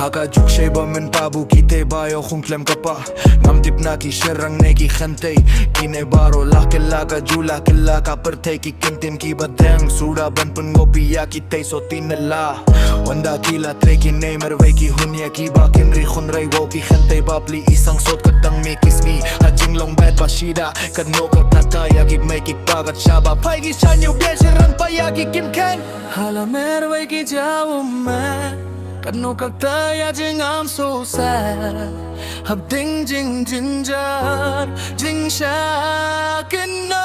Hakajuk siya ba men tabu kite bayo kung klem ka pa Ngamtip na ki sherang neki khantay Kine baro lakila ka jula kila ka pertay ki kintim ki badeng Sura ban pun ngopi ya ki tay so tinala Wanda kila tre ki ney merwei ki hunya ki bakin ri khun ray wo ki khantay babli isang sot katang mikis mi Hajing long bad bashida kad no ka tataya ki make it bagat shaba Pai ki shanyo biesirang paya ki kim ken Hala merwei ki jawo man Kano kagtaya jing I'm so sad Hab ding jing ginger Jing shakin na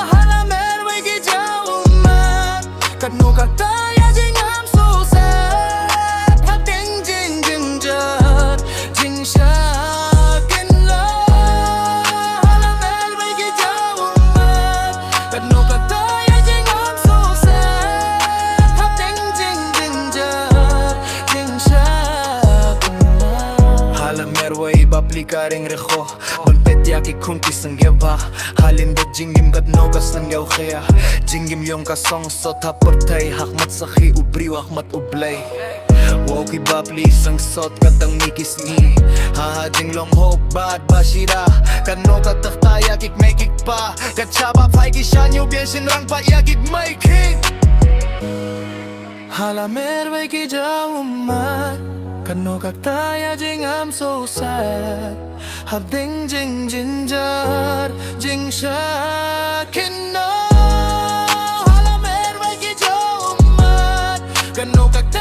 Hala merwei ki jawo man Kano kagtaya jing I'm so sad Hab ding jing ginger Jing shakin na Hala merwei ki jawo man Kano kagtaya jing I'm so sad Hab ding jing ginger Hala merwei baplika ring recho Balpet yaki kunti sangyaba Halin da jingim gat nogas ng yaw kaya Jingim yung kasong sot haportay Hakmat sakhi ubri wakmat ublay Woki bapli isang sot katang mikis ni Hahading long hope bad bashira Kano kataktaya kik may kik pa Katshaba pay kishanyo biensin rang pa yakik may kik Hala merwei ki jawo man Kano kagtaya jing I'm so sad Hab ding jing ginger Jing shakin na Hala merwei ki jawo man Kano kagtaya